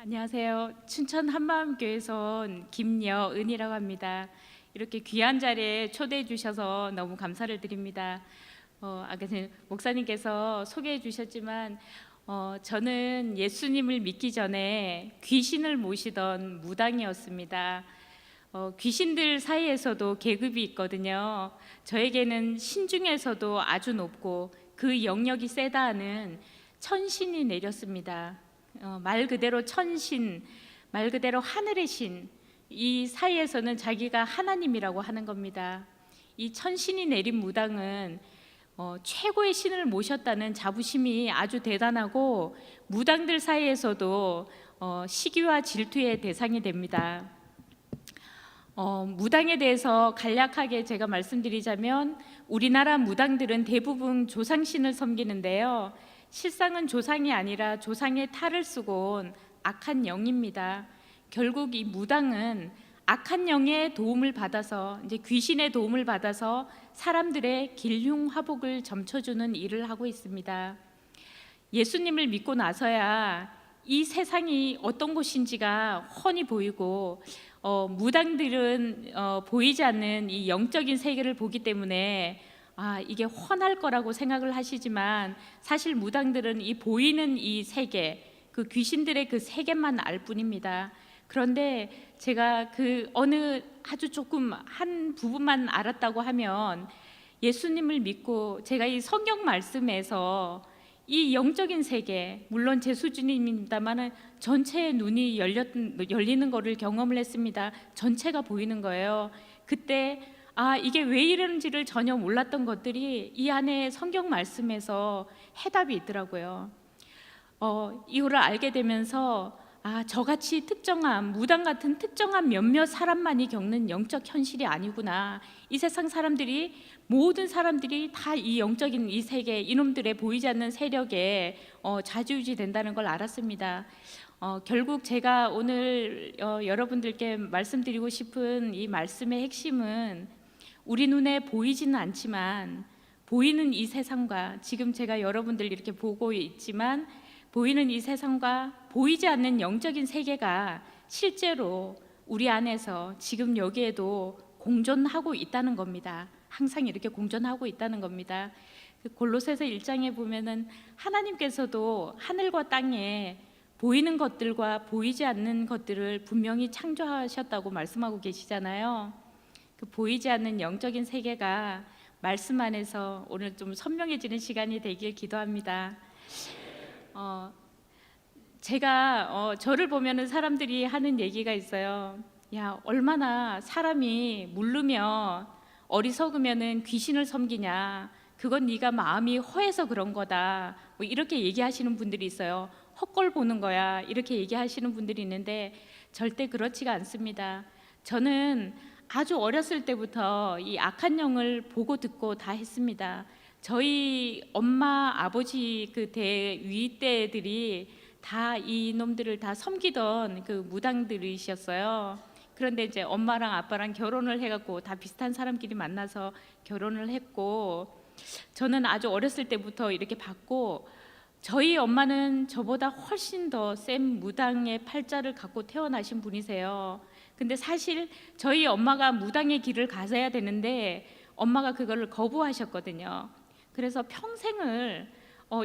안녕하세요. 춘천 한마음교회에서 온 김여은이라고 합니다. 이렇게 귀한 자리에 초대해 주셔서 너무 감사를 드립니다. 아까 전에 목사님께서 소개해 주셨지만 저는 예수님을 믿기 전에 귀신을 모시던 무당이었습니다. 귀신들 사이에서도 계급이 있거든요. 저에게는 신 중에서도 아주 높고 그 영역이 세다 하는 천신이 내렸습니다. 말 그대로 천신, 말 그대로 하늘의 신, 이 사이에서는 자기가 하나님이라고 하는 겁니다. 이 천신이 내린 무당은 최고의 신을 모셨다는 자부심이 아주 대단하고 무당들 사이에서도 시기와 질투의 대상이 됩니다. 무당에 대해서 간략하게 제가 말씀드리자면 우리나라 무당들은 대부분 조상신을 섬기는데요. 실상은 조상이 아니라 조상의 탈을 쓰고 온 악한 영입니다. 결국 이 무당은 악한 영의 도움을 받아서 이제 귀신의 도움을 받아서 사람들의 길흉화복을 점쳐주는 일을 하고 있습니다. 예수님을 믿고 나서야 이 세상이 어떤 곳인지가 훤히 보이고 무당들은 보이지 않는 이 영적인 세계를 보기 때문에 이게 훤할 거라고 생각을 하시지만 사실 무당들은 이 보이는 이 세계, 그 귀신들의 그 세계만 알 뿐입니다. 그런데 제가 그 어느 아주 조금 한 부분만 알았다고 하면 예수님을 믿고 제가 이 성경 말씀에서 이 영적인 세계, 물론 제 수준입니다만 전체의 눈이 열리는 것을 경험을 했습니다. 전체가 보이는 거예요. 그때 이게 왜 이러는지를 전혀 몰랐던 것들이 이 안에 성경 말씀에서 해답이 있더라고요. 이거를 알게 되면서 저같이 특정한 무당 같은 특정한 몇몇 사람만이 겪는 영적 현실이 아니구나. 이 세상 사람들이 모든 사람들이 다 이 영적인 이 세계 이놈들의 보이지 않는 세력에 좌지우지 된다는 걸 알았습니다. 결국 제가 오늘 여러분들께 말씀드리고 싶은 이 말씀의 핵심은 우리 눈에 보이지는 않지만 보이는 이 세상과 지금 제가 여러분들 이렇게 보고 있지만 보이는 이 세상과 보이지 않는 영적인 세계가 실제로 우리 안에서 지금 여기에도 공존하고 있다는 겁니다. 항상 이렇게 공존하고 있다는 겁니다. 골로새서 1장에 보면은 하나님께서도 하늘과 땅에 보이는 것들과 보이지 않는 것들을 분명히 창조하셨다고 말씀하고 계시잖아요. 그 보이지 않는 영적인 세계가 말씀 안에서 오늘 좀 선명해지는 시간이 되길 기도합니다. 제가 저를 보면은 사람들이 하는 얘기가 있어요. 야, 얼마나 사람이 물르면 어리석으면은 귀신을 섬기냐. 그건 네가 마음이 허해서 그런 거다. 뭐 이렇게 얘기하시는 분들이 있어요. 헛걸 보는 거야. 이렇게 얘기하시는 분들이 있는데 절대 그렇지가 않습니다. 저는 아주 어렸을 때부터 이 악한 영을 보고 듣고 다 했습니다. 저희 엄마 아버지 그 대위 때들이 다 이놈들을 다 섬기던 그 무당들이셨어요. 그런데 이제 엄마랑 아빠랑 결혼을 해갖고 다 비슷한 사람끼리 만나서 결혼을 했고 저는 아주 어렸을 때부터 이렇게 봤고 저희 엄마는 저보다 훨씬 더 센 무당의 팔자를 갖고 태어나신 분이세요. 근데 사실 저희 엄마가 무당의 길을 가셔야 되는데 엄마가 그거를 거부하셨거든요. 그래서 평생을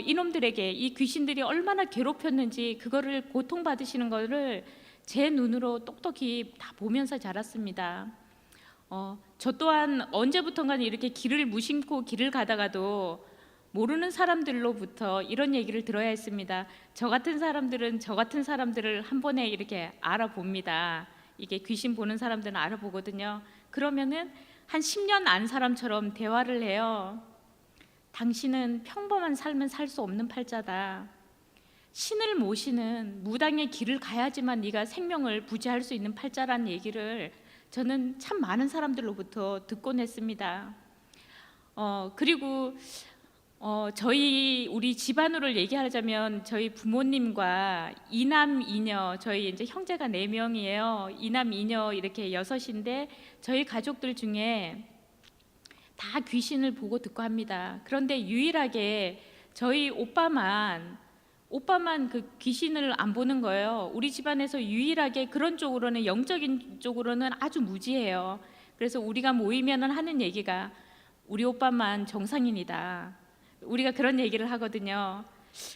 이놈들에게 이 귀신들이 얼마나 괴롭혔는지 그거를 고통받으시는 거를 제 눈으로 똑똑히 다 보면서 자랐습니다. 저 또한 언제부턴가 이렇게 길을 무심코 길을 가다가도 모르는 사람들로부터 이런 얘기를 들어야 했습니다. 저 같은 사람들은 저 같은 사람들을 한 번에 이렇게 알아봅니다. 이게 귀신 보는 사람들은 알아보거든요. 그러면은 한 10년 안 사람처럼 대화를 해요. 당신은 평범한 삶은 살 수 없는 팔자다. 신을 모시는 무당의 길을 가야지만 네가 생명을 부지할 수 있는 팔자라는 얘기를 저는 참 많은 사람들로부터 듣곤 했습니다. 그리고 우리 집안으로 얘기하자면 저희 부모님과 이남 이녀 저희 이제 형제가 4명이에요. 이남 이녀 이렇게 6인데 저희 가족들 중에 다 귀신을 보고 듣고 합니다. 그런데 유일하게 저희 오빠만 오빠만 그 귀신을 안 보는 거예요. 우리 집안에서 유일하게 그런 쪽으로는, 영적인 쪽으로는 아주 무지해요. 그래서 우리가 모이면은 하는 얘기가 우리 오빠만 정상인이다. 우리가 그런 얘기를 하거든요.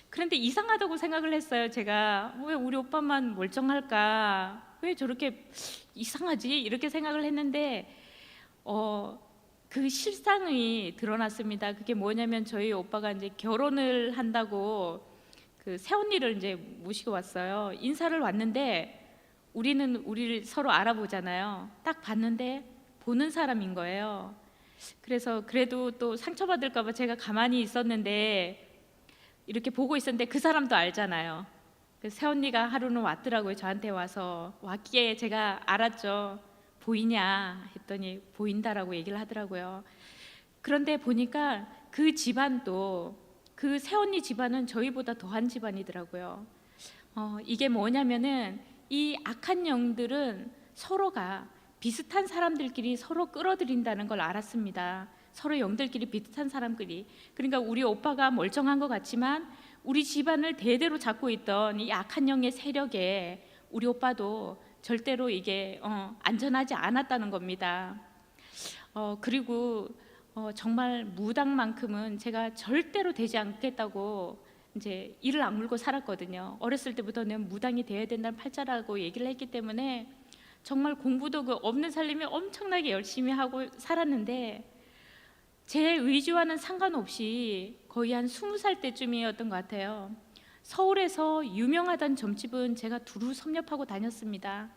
그런데 이상하다고 생각을 했어요. 제가 왜 우리 오빠만 멀쩡할까? 왜 저렇게 이상하지? 이렇게 생각을 했는데 그 실상이 드러났습니다. 그게 뭐냐면 저희 오빠가 이제 결혼을 한다고 그 새언니를 이제 모시고 왔어요. 인사를 왔는데 우리는 우리를 서로 알아보잖아요. 딱 봤는데 보는 사람인 거예요. 그래서 그래도 또 상처받을까 봐 제가 가만히 있었는데 이렇게 보고 있었는데 그 사람도 알잖아요. 그 새언니가 하루는 왔더라고요. 저한테 와서 왔기에 제가 알았죠. 보이냐 했더니 보인다라고 얘기를 하더라고요. 그런데 보니까 그 집안도, 그 새언니 집안은 저희보다 더한 집안이더라고요. 이게 뭐냐면은 이 악한 영들은 서로가 비슷한 사람들끼리 서로 끌어들인다는 걸 알았습니다. 서로 영들끼리 비슷한 사람끼리. 그러니까 우리 오빠가 멀쩡한 것 같지만 우리 집안을 대대로 잡고 있던 이 악한 영의 세력에 우리 오빠도 절대로 이게 안전하지 않았다는 겁니다. 그리고 정말 무당만큼은 제가 절대로 되지 않겠다고 이제 이를 악물고 살았거든요. 어렸을 때부터 내가 무당이 되어야 된다는 팔자라고 얘기를 했기 때문에 정말 공부도 그 없는 살림에 엄청나게 열심히 하고 살았는데 제 의지와는 상관없이 거의 한 20살 때쯤이었던 것 같아요. 서울에서 유명하던 점집은 제가 두루 섭렵하고 다녔습니다.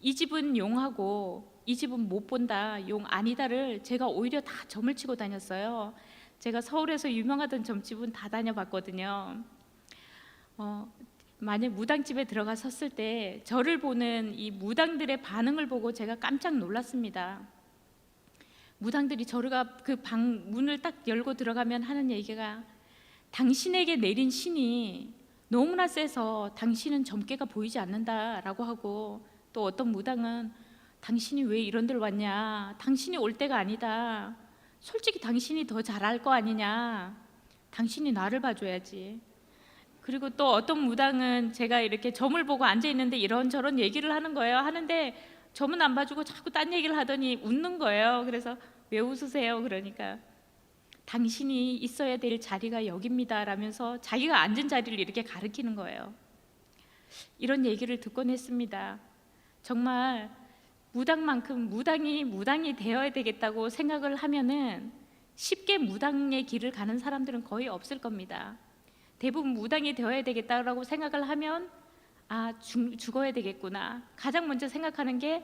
이 집은 용하고 이 집은 못 본다, 용 아니다를 제가 오히려 다 점을 치고 다녔어요. 제가 서울에서 유명하던 점집은 다 다녀봤거든요. 만약 무당집에 들어가 섰을 때 저를 보는 이 무당들의 반응을 보고 제가 깜짝 놀랐습니다. 무당들이 저가 그 방 문을 딱 열고 들어가면 하는 얘기가 당신에게 내린 신이 너무나 세서 당신은 점괘가 보이지 않는다라고 하고, 또 어떤 무당은 당신이 왜 이런 데를 왔냐, 당신이 올 때가 아니다, 솔직히 당신이 더 잘할 거 아니냐, 당신이 나를 봐줘야지. 그리고 또 어떤 무당은 제가 이렇게 점을 보고 앉아 있는데 이런저런 얘기를 하는 거예요. 하는데 점은 안 봐주고 자꾸 딴 얘기를 하더니 웃는 거예요. 그래서 왜 웃으세요? 그러니까 당신이 있어야 될 자리가 여기입니다 라면서 자기가 앉은 자리를 이렇게 가리키는 거예요. 이런 얘기를 듣곤 했습니다. 정말 무당만큼 무당이 되어야 되겠다고 생각을 하면은 쉽게 무당의 길을 가는 사람들은 거의 없을 겁니다. 대부분 무당이 되어야 되겠다라고 생각을 하면 죽어야 되겠구나, 가장 먼저 생각하는 게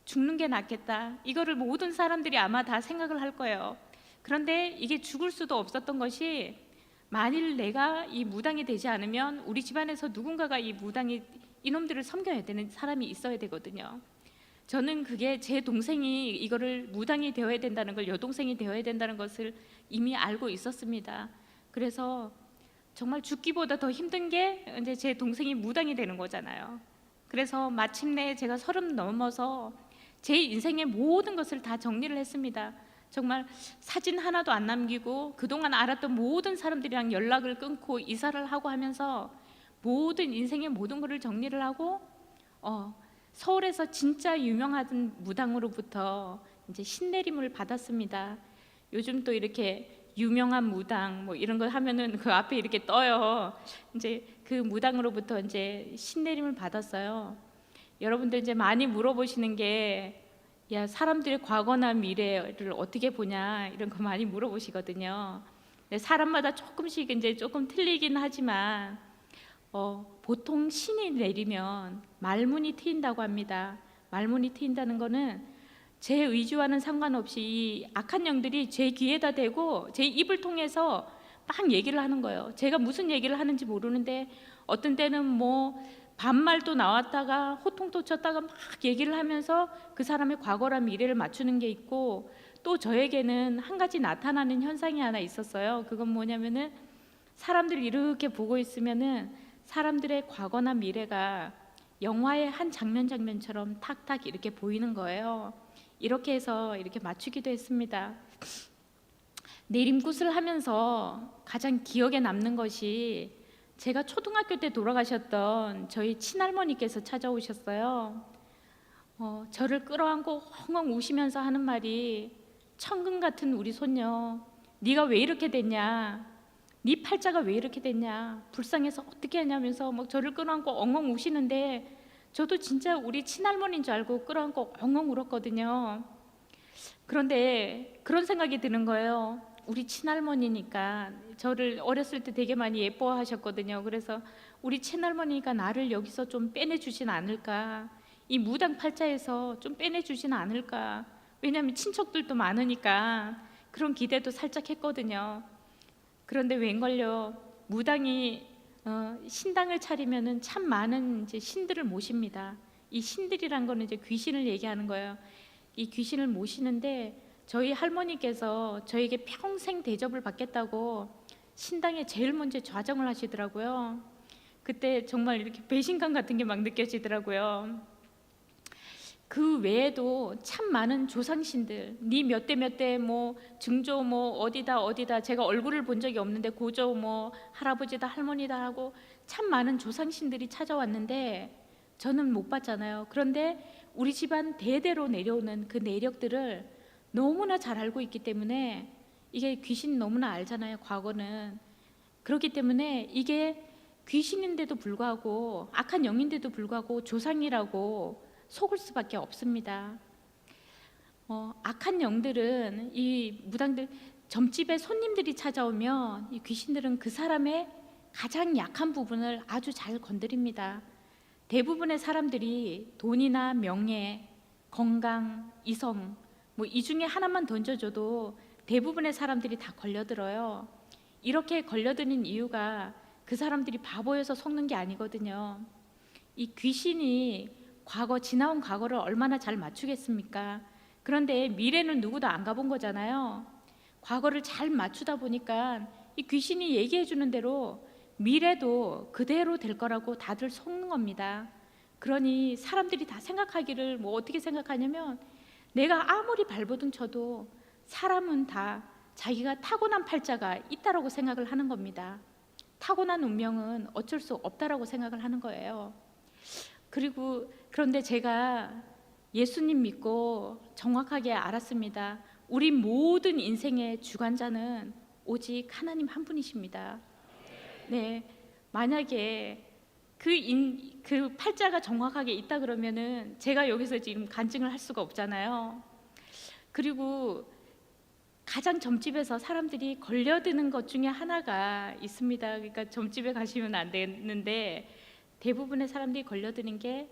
죽는 게 낫겠다, 이거를 모든 사람들이 아마 다 생각을 할 거예요. 그런데 이게 죽을 수도 없었던 것이, 만일 내가 이 무당이 되지 않으면 우리 집안에서 누군가가 이놈들을 섬겨야 되는 사람이 있어야 되거든요. 저는 그게 제 동생이 이거를 무당이 되어야 된다는 걸, 여동생이 되어야 된다는 것을 이미 알고 있었습니다. 그래서 정말 죽기보다 더 힘든 게 이제 제 동생이 무당이 되는 거잖아요. 그래서 마침내 제가 30 넘어서 제 인생의 모든 것을 다 정리를 했습니다. 정말 사진 하나도 안 남기고 그동안 알았던 모든 사람들이랑 연락을 끊고 이사를 하고 하면서 모든 인생의 모든 것을 정리를 하고 서울에서 진짜 유명한 무당으로부터 이제 신내림을 받았습니다. 요즘 또 이렇게 유명한 무당 뭐 이런 거 하면은 그 앞에 이렇게 떠요. 이제 그 무당으로부터 이제 신내림을 받았어요. 여러분들 이제 많이 물어보시는 게, 야, 사람들의 과거나 미래를 어떻게 보냐, 이런 거 많이 물어보시거든요. 사람마다 조금씩 이제 조금 틀리긴 하지만 보통 신이 내리면 말문이 트인다고 합니다. 말문이 트인다는 거는 제 의지와는 상관없이 이 악한 영들이 제 귀에다 대고 제 입을 통해서 막 얘기를 하는 거예요. 제가 무슨 얘기를 하는지 모르는데 어떤 때는 뭐 반말도 나왔다가 호통도 쳤다가 막 얘기를 하면서 그 사람의 과거랑 미래를 맞추는 게 있고, 또 저에게는 한 가지 나타나는 현상이 하나 있었어요. 그건 뭐냐면은 사람들이 이렇게 보고 있으면은 사람들의 과거나 미래가 영화의 한 장면처럼 탁탁 이렇게 보이는 거예요. 이렇게 해서 이렇게 맞추기도 했습니다. 내림굿을 하면서 가장 기억에 남는 것이, 제가 초등학교 때 돌아가셨던 저희 친할머니께서 찾아오셨어요. 저를 끌어안고 엉엉 우시면서 하는 말이, 천금 같은 우리 손녀, 네가 왜 이렇게 됐냐, 네 팔자가 왜 이렇게 됐냐, 불쌍해서 어떻게 하냐면서 막 저를 끌어안고 엉엉 우시는데, 저도 진짜 우리 친할머니인 줄 알고 끌어안고 엉엉 울었거든요. 그런데 그런 생각이 드는 거예요. 우리 친할머니니까 저를 어렸을 때 되게 많이 예뻐하셨거든요. 그래서 우리 친할머니가 나를 여기서 좀 빼내주진 않을까, 이 무당 팔자에서 좀 빼내주진 않을까, 왜냐하면 친척들도 많으니까 그런 기대도 살짝 했거든요. 그런데 웬걸요, 무당이 신당을 차리면은 참 많은 이제 신들을 모십니다. 이 신들이란 거는 이제 귀신을 얘기하는 거예요. 이 귀신을 모시는데 저희 할머니께서 저에게 평생 대접을 받겠다고 신당에 제일 먼저 좌정을 하시더라고요. 그때 정말 이렇게 배신감 같은 게 막 느껴지더라고요. 그 외에도 참 많은 조상신들, 네 몇 대 몇 대 뭐 증조 뭐 어디다 제가 얼굴을 본 적이 없는데 고조 뭐 할아버지다 할머니다 하고 참 많은 조상신들이 찾아왔는데 저는 못 봤잖아요. 그런데 우리 집안 대대로 내려오는 그 내력들을 너무나 잘 알고 있기 때문에, 이게 귀신 너무나 알잖아요, 과거는. 그렇기 때문에 이게 귀신인데도 불구하고, 악한 영인데도 불구하고 조상이라고 속을 수밖에 없습니다. 악한 영들은, 이 무당들, 점집에 손님들이 찾아오면 이 귀신들은 그 사람의 가장 약한 부분을 아주 잘 건드립니다. 대부분의 사람들이 돈이나 명예, 건강, 이성 뭐 이 중에 하나만 던져줘도 대부분의 사람들이 다 걸려들어요. 이렇게 걸려드는 이유가 그 사람들이 바보여서 속는 게 아니거든요. 이 귀신이 지나온 과거를 얼마나 잘 맞추겠습니까? 그런데 미래는 누구도 안 가본 거잖아요. 과거를 잘 맞추다 보니까 이 귀신이 얘기해 주는 대로 미래도 그대로 될 거라고 다들 속는 겁니다. 그러니 사람들이 다 생각하기를 뭐 어떻게 생각하냐면, 내가 아무리 발버둥 쳐도 사람은 다 자기가 타고난 팔자가 있다라고 생각을 하는 겁니다. 타고난 운명은 어쩔 수 없다라고 생각을 하는 거예요. 그런데 제가 예수님 믿고 정확하게 알았습니다. 우리 모든 인생의 주관자는 오직 하나님 한 분이십니다. 네, 만약에 그 팔자가 정확하게 있다 그러면은 제가 여기서 지금 간증을 할 수가 없잖아요. 그리고 가장 점집에서 사람들이 걸려드는 것 중에 하나가 있습니다. 그러니까 점집에 가시면 안 되는데, 대부분의 사람들이 걸려드는 게,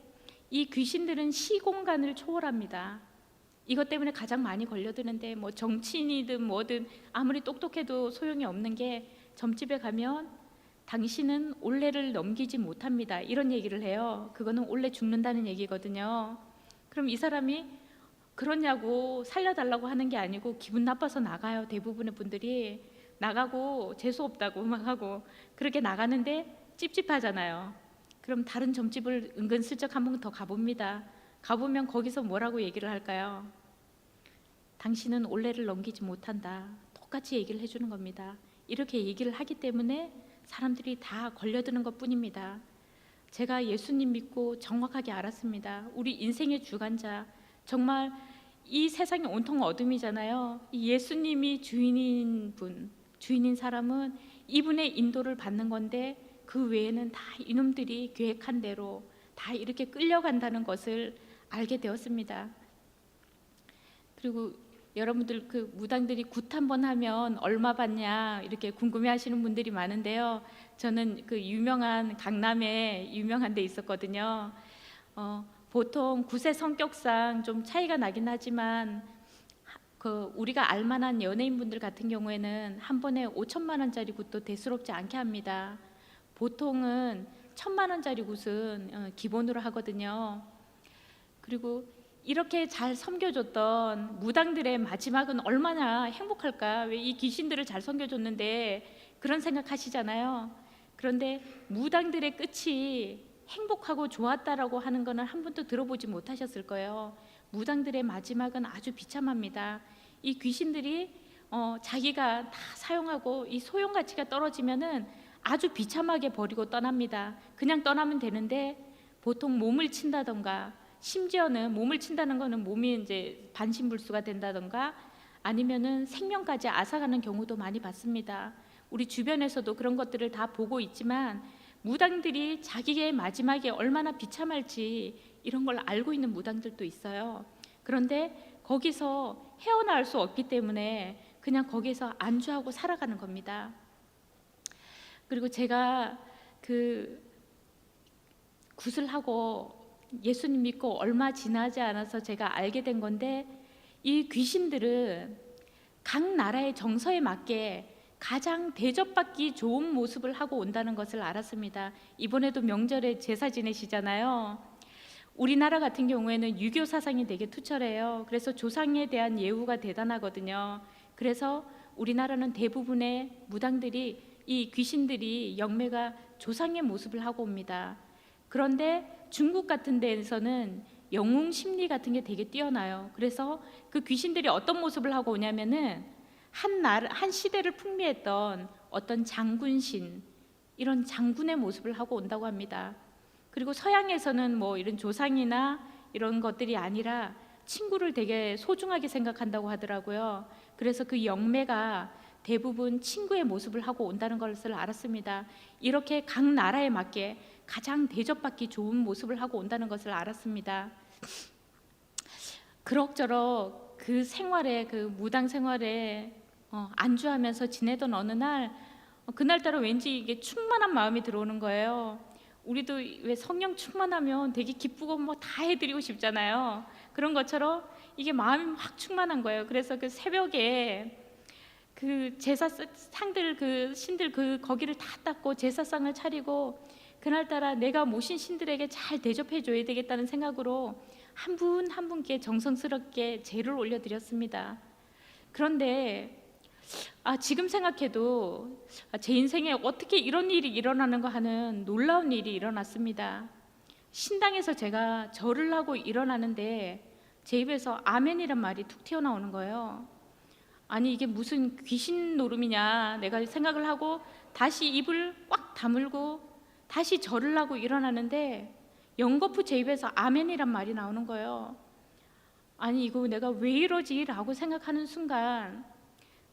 이 귀신들은 시공간을 초월합니다. 이것 때문에 가장 많이 걸려드는데, 뭐 정치인이든 뭐든 아무리 똑똑해도 소용이 없는 게, 점집에 가면 당신은 올해를 넘기지 못합니다, 이런 얘기를 해요. 그거는 올해 죽는다는 얘기거든요. 그럼 이 사람이 그러냐고 살려달라고 하는 게 아니고 기분 나빠서 나가요. 대부분의 분들이 나가고 재수 없다고 막 하고 그렇게 나가는데 찝찝하잖아요. 그럼 다른 점집을 은근슬쩍 한 번 더 가봅니다. 가보면 거기서 뭐라고 얘기를 할까요? 당신은 올해를 넘기지 못한다, 똑같이 얘기를 해주는 겁니다. 이렇게 얘기를 하기 때문에 사람들이 다 걸려드는 것 뿐입니다. 제가 예수님 믿고 정확하게 알았습니다. 우리 인생의 주관자, 정말 이 세상이 온통 어둠이잖아요. 이 예수님이 주인인 사람은 이분의 인도를 받는 건데, 그 외에는 다 이놈들이 계획한 대로 다 이렇게 끌려간다는 것을 알게 되었습니다. 그리고 여러분들, 그 무당들이 굿 한번 하면 얼마 받냐 이렇게 궁금해하시는 분들이 많은데요. 저는 그 유명한 강남에 유명한 데 있었거든요. 보통 굿의 성격상 좀 차이가 나긴 하지만, 우리가 알만한 연예인분들 같은 경우에는 한 번에 5천만 원짜리 굿도 대수롭지 않게 합니다. 보통은 1,000만 원짜리 굿은 기본으로 하거든요. 그리고 이렇게 잘 섬겨줬던 무당들의 마지막은 얼마나 행복할까? 왜 이 귀신들을 잘 섬겨줬는데, 그런 생각하시잖아요. 그런데 무당들의 끝이 행복하고 좋았다라고 하는 거는 한 번도 들어보지 못하셨을 거예요. 무당들의 마지막은 아주 비참합니다. 이 귀신들이 자기가 다 사용하고 이 소용 가치가 떨어지면은 아주 비참하게 버리고 떠납니다. 그냥 떠나면 되는데 보통 몸을 친다던가, 심지어는 몸을 친다는 거는 몸이 이제 반신불수가 된다던가 아니면은 생명까지 앗아가는 경우도 많이 봤습니다. 우리 주변에서도 그런 것들을 다 보고 있지만 무당들이 자기의 마지막에 얼마나 비참할지 이런 걸 알고 있는 무당들도 있어요. 그런데 거기서 헤어나올 수 없기 때문에 그냥 거기서 안주하고 살아가는 겁니다. 그리고 제가 그 구슬하고 예수님 믿고 얼마 지나지 않아서 제가 알게 된 건데, 이 귀신들은 각 나라의 정서에 맞게 가장 대접받기 좋은 모습을 하고 온다는 것을 알았습니다. 이번에도 명절에 제사 지내시잖아요. 우리나라 같은 경우에는 유교 사상이 되게 투철해요. 그래서 조상에 대한 예우가 대단하거든요. 그래서 우리나라는 대부분의 무당들이, 이 귀신들이 영매가 조상의 모습을 하고 옵니다. 그런데 중국 같은 데에서는 영웅 심리 같은 게 되게 뛰어나요. 그래서 그 귀신들이 어떤 모습을 하고 오냐면은 한 시대를 풍미했던 어떤 장군신, 이런 장군의 모습을 하고 온다고 합니다. 그리고 서양에서는 뭐 이런 조상이나 이런 것들이 아니라 친구를 되게 소중하게 생각한다고 하더라고요. 그래서 그 영매가 대부분 친구의 모습을 하고 온다는 것을 알았습니다. 이렇게 각 나라에 맞게 가장 대접받기 좋은 모습을 하고 온다는 것을 알았습니다. 그럭저럭 그 생활에, 그 무당 생활에 안주하면서 지내던 어느 날, 그날따라 왠지 이게 충만한 마음이 들어오는 거예요. 우리도 왜 성령 충만하면 되게 기쁘고 뭐 다 해드리고 싶잖아요. 그런 것처럼 이게 마음이 확 충만한 거예요. 그래서 그 새벽에 그 제사상들, 그 신들 거기를 다 닦고 제사상을 차리고 그날따라 내가 모신 신들에게 잘 대접해 줘야 되겠다는 생각으로 한 분 한 분께 정성스럽게 제를 올려드렸습니다. 그런데 지금 생각해도 제 인생에 어떻게 이런 일이 일어나는가 하는 놀라운 일이 일어났습니다. 신당에서 제가 절을 하고 일어나는데 제 입에서 아멘이란 말이 툭 튀어나오는 거예요. 아니 이게 무슨 귀신 노름이냐 내가 생각을 하고 다시 입을 꽉 다물고 다시 절을 하고 일어나는데 연거푸 제 입에서 아멘이란 말이 나오는 거예요. 아니 이거 내가 왜 이러지? 라고 생각하는 순간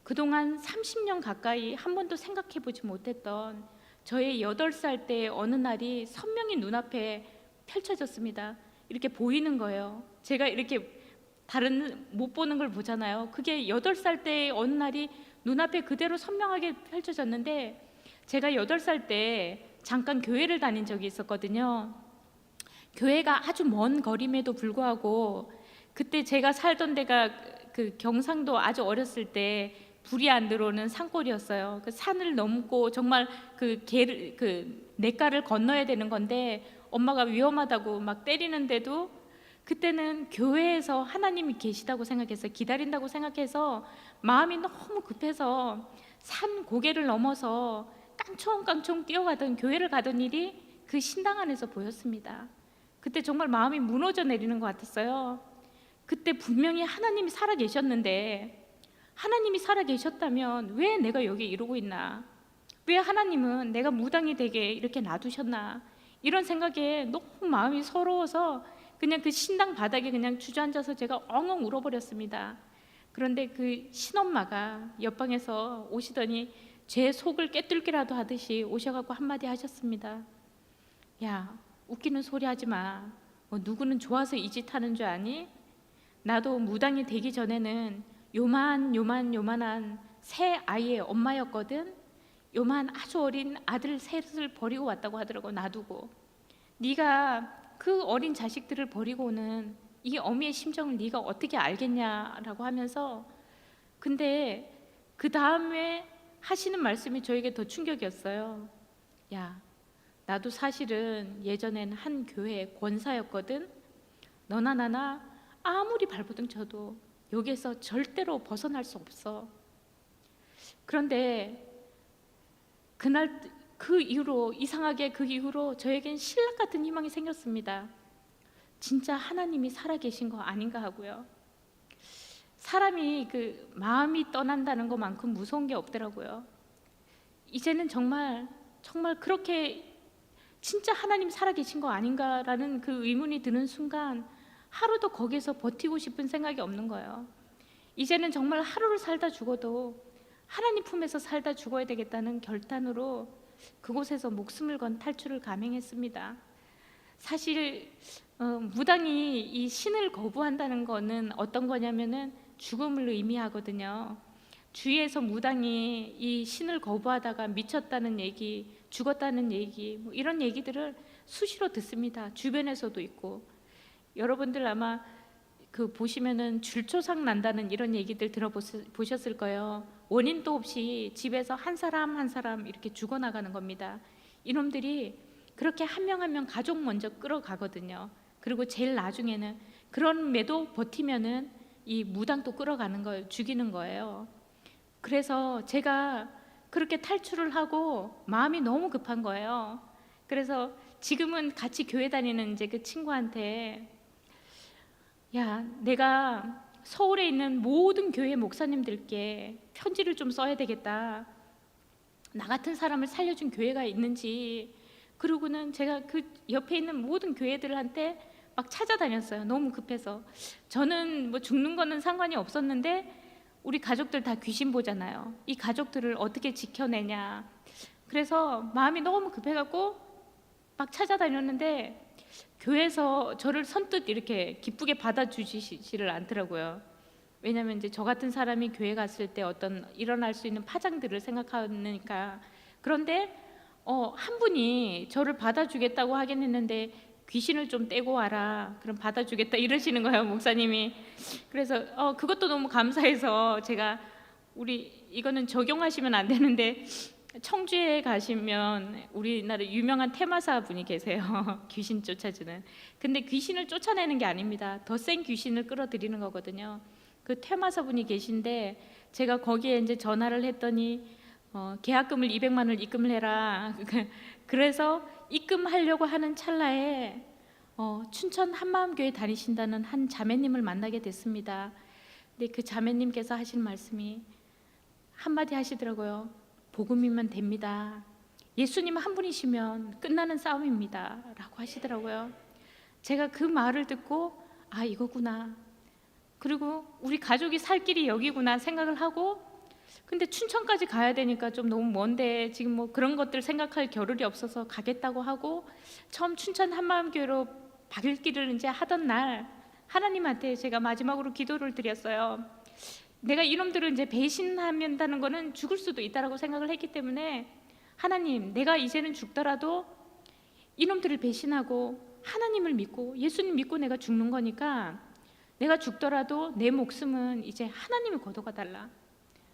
그동안 30년 가까이 한 번도 생각해 보지 못했던 저의 8살 때 어느 날이 선명히 눈앞에 펼쳐졌습니다. 이렇게 보이는 거예요. 제가 이렇게 다른 못 보는 걸 보잖아요. 그게 8살 때 어느 날이 눈앞에 그대로 선명하게 펼쳐졌는데, 제가 8살 때 잠깐 교회를 다닌 적이 있었거든요. 교회가 아주 먼 거림에도 불구하고 그때 제가 살던 데가 그 경상도 아주 어렸을 때 불이 안 들어오는 산골이었어요. 그 산을 넘고 정말 그 냇가를 건너야 되는 건데 엄마가 위험하다고 막 때리는데도 그때는 교회에서 하나님이 계시다고 생각해서 기다린다고 생각해서 마음이 너무 급해서 산 고개를 넘어서 깡총깡총 뛰어가던 교회를 가던 일이 그 신당 안에서 보였습니다. 그때 정말 마음이 무너져 내리는 것 같았어요. 그때 분명히 하나님이 살아 계셨는데 하나님이 살아 계셨다면 왜 내가 여기 이러고 있나? 왜 하나님은 내가 무당이 되게 이렇게 놔두셨나? 이런 생각에 너무 마음이 서러워서 그냥 그 신당 바닥에 그냥 주저앉아서 제가 엉엉 울어버렸습니다. 그런데 그 신엄마가 옆방에서 오시더니 제 속을 깨뚫기라도 하듯이 오셔갖고 한마디 하셨습니다. 야, 웃기는 소리 하지 마. 뭐 누구는 좋아서 이 짓 하는 줄 아니? 나도 무당이 되기 전에는 요만한 새 아이의 엄마였거든. 요만 아주 어린 아들 셋을 버리고 왔다고 하더라고. 놔두고. 네가 그 어린 자식들을 버리고 오는 이 어미의 심정을 네가 어떻게 알겠냐라고 하면서, 근데 그 다음에 하시는 말씀이 저에게 더 충격이었어요. 야, 나도 사실은 예전엔 한 교회 권사였거든. 너나 나나 아무리 발버둥 쳐도 여기에서 절대로 벗어날 수 없어. 그런데 그날 그 이후로, 이상하게 그 이후로 저에겐 신랑 같은 희망이 생겼습니다. 진짜 하나님이 살아계신 거 아닌가 하고요. 사람이 그 마음이 떠난다는 것만큼 무서운 게 없더라고요. 이제는 정말 정말 그렇게 진짜 하나님 살아계신 거 아닌가라는 그 의문이 드는 순간 하루도 거기서 버티고 싶은 생각이 없는 거예요. 이제는 정말 하루를 살다 죽어도 하나님 품에서 살다 죽어야 되겠다는 결단으로 그곳에서 목숨을 건 탈출을 감행했습니다. 사실 무당이 이 신을 거부한다는 거는 어떤 거냐면은 죽음을 의미하거든요. 주위에서 무당이 이 신을 거부하다가 미쳤다는 얘기, 죽었다는 얘기, 뭐 이런 얘기들을 수시로 듣습니다. 주변에서도 있고. 여러분들 아마 그 보시면은 줄초상 난다는 이런 얘기들 들어보셨을 거예요. 원인도 없이 집에서 한 사람 한 사람 이렇게 죽어나가는 겁니다. 이놈들이 그렇게 한 명 한 명 가족 먼저 끌어가거든요. 그리고 제일 나중에는 그럼에도 버티면은 이 무당도 끌어가는 거예요. 죽이는 거예요. 그래서 제가 그렇게 탈출을 하고 마음이 너무 급한 거예요. 그래서 지금은 같이 교회 다니는 이제 그 친구한테, 야, 내가 서울에 있는 모든 교회 목사님들께 편지를 좀 써야 되겠다. 나 같은 사람을 살려준 교회가 있는지. 그러고는 제가 그 옆에 있는 모든 교회들한테 막 찾아다녔어요. 너무 급해서. 저는 뭐 죽는 거는 상관이 없었는데 우리 가족들 다 귀신 보잖아요. 이 가족들을 어떻게 지켜내냐. 그래서 마음이 너무 급해갖고 막 찾아다녔는데 교회에서 저를 선뜻 이렇게 기쁘게 받아주시지를 않더라고요. 왜냐하면 이제 저 같은 사람이 교회 갔을 때 어떤 일어날 수 있는 파장들을 생각하니까. 그런데 한 분이 저를 받아주겠다고 하긴 했는데 귀신을 좀 떼고 와라. 그럼 받아주겠다 이러시는 거예요, 목사님이. 그래서 그것도 너무 감사해서 제가 이거는 적용하시면 안 되는데 청주에 가시면 우리나라 유명한 테마사 분이 계세요. 귀신 쫓아주는. 근데 귀신을 쫓아내는 게 아닙니다. 더 센 귀신을 끌어들이는 거거든요. 그 테마사 분이 계신데 제가 거기에 이제 전화를 했더니 계약금을 200만 원을 입금을 해라. 그래서 입금하려고 하는 찰나에 춘천 한마음교회 다니신다는 한 자매님을 만나게 됐습니다. 근데 그 자매님께서 하신 말씀이 한마디 하시더라고요. 복음이면 됩니다. 예수님 한 분이시면 끝나는 싸움입니다. 라고 하시더라고요. 제가 그 말을 듣고 아, 이거구나. 그리고 우리 가족이 살 길이 여기구나 생각을 하고, 근데 춘천까지 가야 되니까 좀 너무 먼데 지금 뭐 그런 것들 생각할 겨를이 없어서 가겠다고 하고, 처음 춘천 한마음교회로 발길을 이제 하던 날 하나님한테 제가 마지막으로 기도를 드렸어요. 내가 이놈들을 이제 배신한다는 거는 죽을 수도 있다라고 생각을 했기 때문에, 하나님, 내가 이제는 죽더라도 이놈들을 배신하고 하나님을 믿고 예수님 믿고 내가 죽는 거니까 내가 죽더라도 내 목숨은 이제 하나님이 걷어가 달라.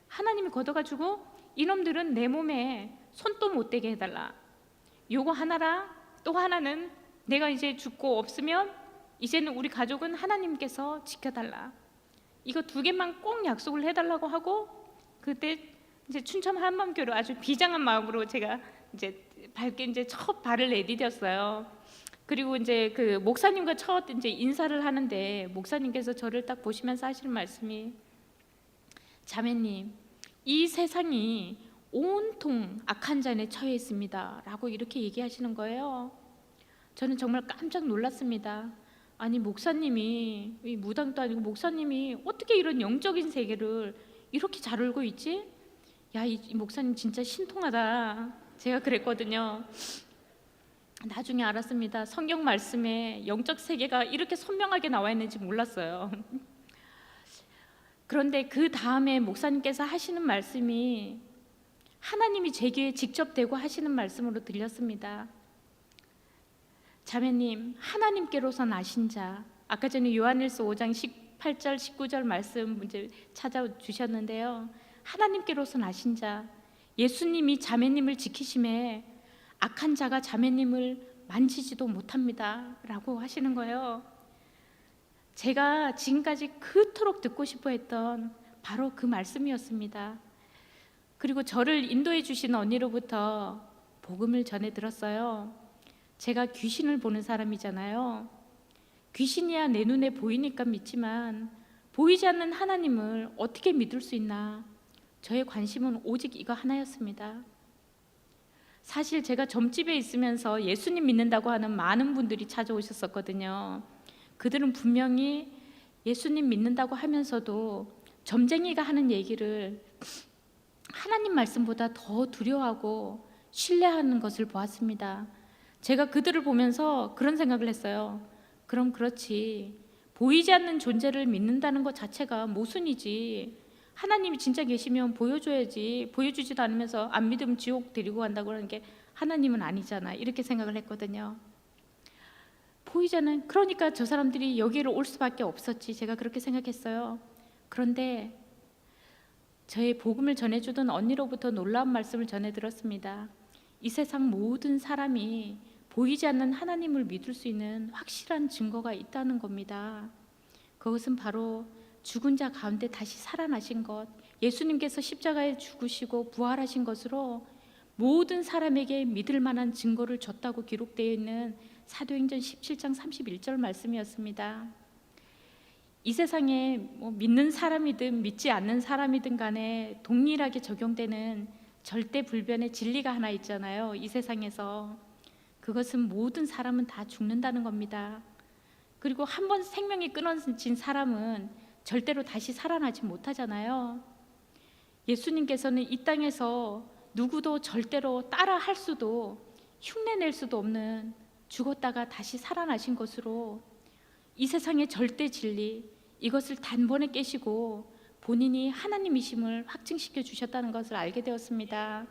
하나님이 걷어가지고 이놈들은 내 몸에 손도 못 대게 해달라. 요거 하나랑 또 하나는 내가 이제 죽고 없으면 이제는 우리 가족은 하나님께서 지켜달라. 이거 두 개만 꼭 약속을 해달라고 하고, 그때 이제 춘천 한마음교회로 아주 비장한 마음으로 제가 이제 밝게 이제 첫 발을 내디뎠어요. 그리고 이제 그 목사님과 첫 이제 인사를 하는데 목사님께서 저를 딱 보시면서 하시는 말씀이, 자매님, 이 세상이 온통 악한 잔에 처해 있습니다라고 이렇게 얘기하시는 거예요. 저는 정말 깜짝 놀랐습니다. 아니, 목사님이, 이 무당도 아니고 목사님이 어떻게 이런 영적인 세계를 이렇게 잘 알고 있지? 야, 이 목사님 진짜 신통하다. 제가 그랬거든요. 나중에 알았습니다. 성경 말씀에 영적 세계가 이렇게 선명하게 나와 있는지 몰랐어요. 그런데 그 다음에 목사님께서 하시는 말씀이 하나님이 제 귀에 직접 대고 하시는 말씀으로 들렸습니다. 자매님, 하나님께로서 나신 자, 아까 전에 요한일서 5장 18절 19절 말씀 이제 찾아주셨는데요. 하나님께로서 나신 자, 예수님이 자매님을 지키심에 악한 자가 자매님을 만지지도 못합니다 라고 하시는 거예요. 제가 지금까지 그토록 듣고 싶어 했던 바로 그 말씀이었습니다. 그리고 저를 인도해 주신 언니로부터 복음을 전해 들었어요. 제가 귀신을 보는 사람이잖아요. 귀신이야 내 눈에 보이니까 믿지만 보이지 않는 하나님을 어떻게 믿을 수 있나. 저의 관심은 오직 이거 하나였습니다. 사실 제가 점집에 있으면서 예수님 믿는다고 하는 많은 분들이 찾아오셨었거든요. 그들은 분명히 예수님 믿는다고 하면서도 점쟁이가 하는 얘기를 하나님 말씀보다 더 두려워하고 신뢰하는 것을 보았습니다. 제가 그들을 보면서 그런 생각을 했어요. 그럼 그렇지. 보이지 않는 존재를 믿는다는 것 자체가 모순이지. 하나님이 진짜 계시면 보여줘야지. 보여주지도 않으면서 안 믿으면 지옥 데리고 간다고 하는 게 하나님은 아니잖아. 이렇게 생각을 했거든요. 보이잖아요. 그러니까 저 사람들이 여기로 올 수밖에 없었지. 제가 그렇게 생각했어요. 그런데 저의 복음을 전해주던 언니로부터 놀라운 말씀을 전해 들었습니다. 이 세상 모든 사람이 보이지 않는 하나님을 믿을 수 있는 확실한 증거가 있다는 겁니다. 그것은 바로 죽은 자 가운데 다시 살아나신 것, 예수님께서 십자가에 죽으시고 부활하신 것으로 모든 사람에게 믿을 만한 증거를 줬다고 기록되어 있는 사도행전 17장 31절 말씀이었습니다. 이 세상에 믿는 사람이든 믿지 않는 사람이든 간에 동일하게 적용되는 절대불변의 진리가 하나 있잖아요. 이 세상에서 그것은 모든 사람은 다 죽는다는 겁니다. 그리고 한 번 생명이 끊어진 사람은 절대로 다시 살아나지 못하잖아요. 예수님께서는 이 땅에서 누구도 절대로 따라 할 수도 흉내낼 수도 없는 죽었다가 다시 살아나신 것으로 이 세상의 절대 진리, 이것을 단번에 깨시고 본인이 하나님이심을 확증시켜 주셨다는 것을 알게 되었습니다.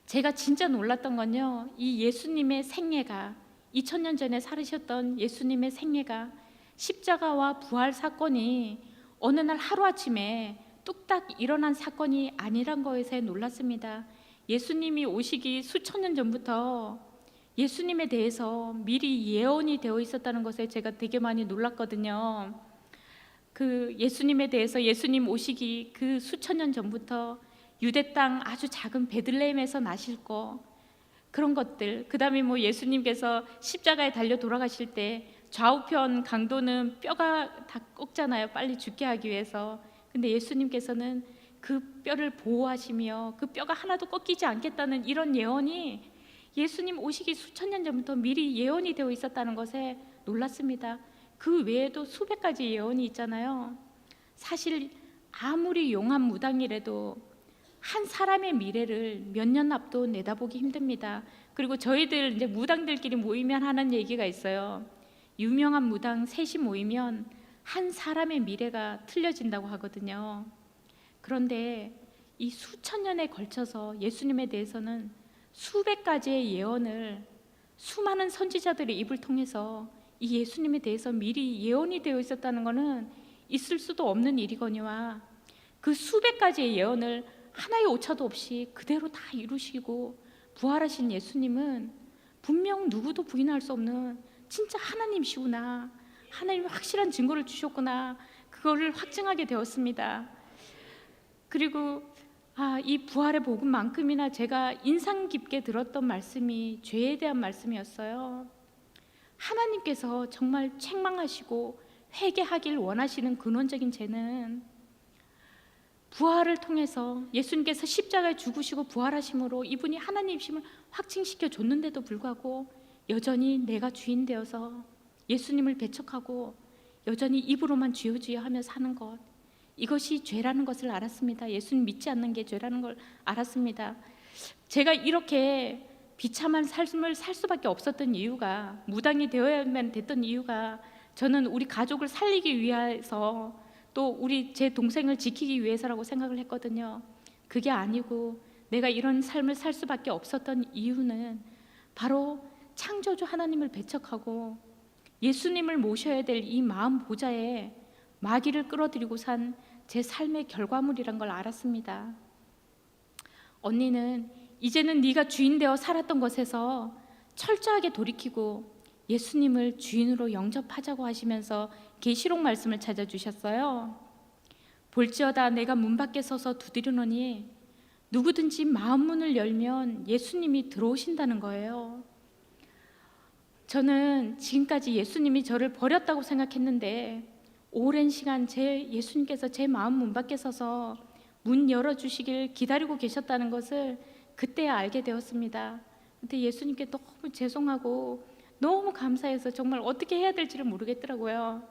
제가 진짜 놀랐던 건요, 이 예수님의 생애가, 2000년 전에 살으셨던 예수님의 생애가, 십자가와 부활 사건이 어느 날 하루아침에 뚝딱 일어난 사건이 아니란 것에 놀랐습니다. 예수님이 오시기 수천 년 전부터 예수님에 대해서 미리 예언이 되어 있었다는 것에 제가 되게 많이 놀랐거든요. 그 예수님에 대해서 예수님 오시기 그 수천 년 전부터 유대 땅 아주 작은 베들레헴에서 나실 거, 그런 것들, 그 다음에 예수님께서 십자가에 달려 돌아가실 때 좌우편 강도는 뼈가 다 꺾잖아요. 빨리 죽게 하기 위해서. 근데 예수님께서는 그 뼈를 보호하시며 그 뼈가 하나도 꺾이지 않겠다는 이런 예언이 예수님 오시기 수천 년 전부터 미리 예언이 되어 있었다는 것에 놀랐습니다. 그 외에도 수백 가지 예언이 있잖아요. 사실 아무리 용한 무당이라도 한 사람의 미래를 몇 년 앞도 내다보기 힘듭니다. 그리고 저희들 이제 무당들끼리 모이면 하는 얘기가 있어요. 유명한 무당 셋이 모이면 한 사람의 미래가 틀려진다고 하거든요. 그런데 이 수천 년에 걸쳐서 예수님에 대해서는 수백 가지의 예언을 수많은 선지자들의 입을 통해서 이 예수님에 대해서 미리 예언이 되어 있었다는 것은 있을 수도 없는 일이거니와, 그 수백 가지의 예언을 하나의 오차도 없이 그대로 다 이루시고 부활하신 예수님은 분명 누구도 부인할 수 없는 진짜 하나님이시구나, 하나님이 확실한 증거를 주셨구나, 그거를 확증하게 되었습니다. 그리고 이 부활의 복음만큼이나 제가 인상 깊게 들었던 말씀이 죄에 대한 말씀이었어요. 하나님께서 정말 책망하시고 회개하길 원하시는 근원적인 죄는 부활을 통해서 예수님께서 십자가에 죽으시고 부활하심으로 이분이 하나님이심을 확증시켜 줬는데도 불구하고 여전히 내가 주인 되어서 예수님을 배척하고 여전히 입으로만 주여 주여 하며 사는 것, 이것이 죄라는 것을 알았습니다. 예수님 믿지 않는 게 죄라는 걸 알았습니다. 제가 이렇게 비참한 삶을 살 수밖에 없었던 이유가, 무당이 되어야만 됐던 이유가, 저는 우리 가족을 살리기 위해서 또 제 동생을 지키기 위해서라고 생각을 했거든요. 그게 아니고 내가 이런 삶을 살 수밖에 없었던 이유는 바로 창조주 하나님을 배척하고 예수님을 모셔야 될 이 마음 보좌에 마귀를 끌어들이고 산 제 삶의 결과물이란 걸 알았습니다. 언니는 이제는 네가 주인 되어 살았던 것에서 철저하게 돌이키고 예수님을 주인으로 영접하자고 하시면서 계시록 말씀을 찾아주셨어요. 볼지어다 내가 문 밖에 서서 두드리노니 누구든지 마음 문을 열면 예수님이 들어오신다는 거예요. 저는 지금까지 예수님이 저를 버렸다고 생각했는데 오랜 시간 예수님께서 제 마음 문 밖에 서서 문 열어주시길 기다리고 계셨다는 것을 그때 알게 되었습니다. 그때 예수님께 너무 죄송하고 너무 감사해서 정말 어떻게 해야 될지를 모르겠더라고요.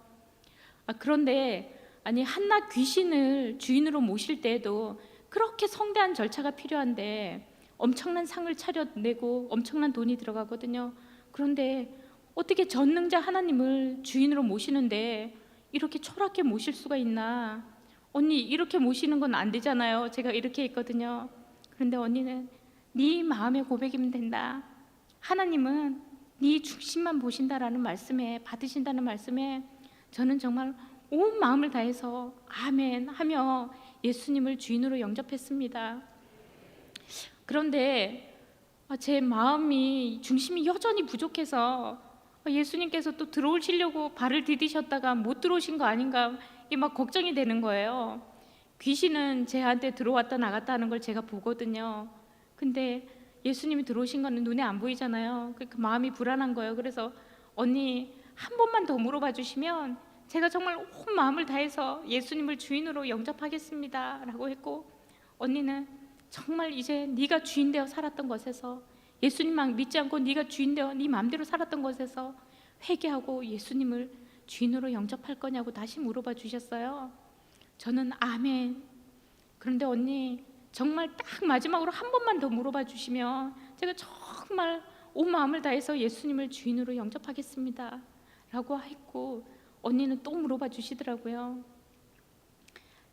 그런데 한낱 귀신을 주인으로 모실 때에도 그렇게 성대한 절차가 필요한데 엄청난 상을 차려내고 엄청난 돈이 들어가거든요. 그런데 어떻게 전능자 하나님을 주인으로 모시는데 이렇게 초라하게 모실 수가 있나? 언니, 이렇게 모시는 건 안 되잖아요. 제가 이렇게 했거든요. 그런데 언니는 네 마음의 고백이면 된다. 하나님은 네 중심만 보신다라는 말씀에, 받으신다는 말씀에 저는 정말 온 마음을 다해서 아멘 하며 예수님을 주인으로 영접했습니다. 그런데 제 마음이, 중심이 여전히 부족해서 예수님께서 또 들어오시려고 발을 디디셨다가 못 들어오신 거 아닌가, 이게 막 걱정이 되는 거예요. 귀신은 제한테 들어왔다 나갔다 하는 걸 제가 보거든요. 근데 예수님이 들어오신 거는 눈에 안 보이잖아요. 그러니까 마음이 불안한 거예요. 그래서 언니, 한 번만 더 물어봐 주시면 제가 정말 온 마음을 다해서 예수님을 주인으로 영접하겠습니다 라고 했고, 언니는 정말 이제 네가 주인 되어 살았던 것에서, 예수님만 믿지 않고 네가 주인 되어 네 마음대로 살았던 것에서 회개하고 예수님을 주인으로 영접할 거냐고 다시 물어봐 주셨어요. 저는 아멘. 그런데 언니, 정말 딱 마지막으로 한 번만 더 물어봐 주시면 제가 정말 온 마음을 다해서 예수님을 주인으로 영접하겠습니다 라고 했고, 언니는 또 물어봐 주시더라고요.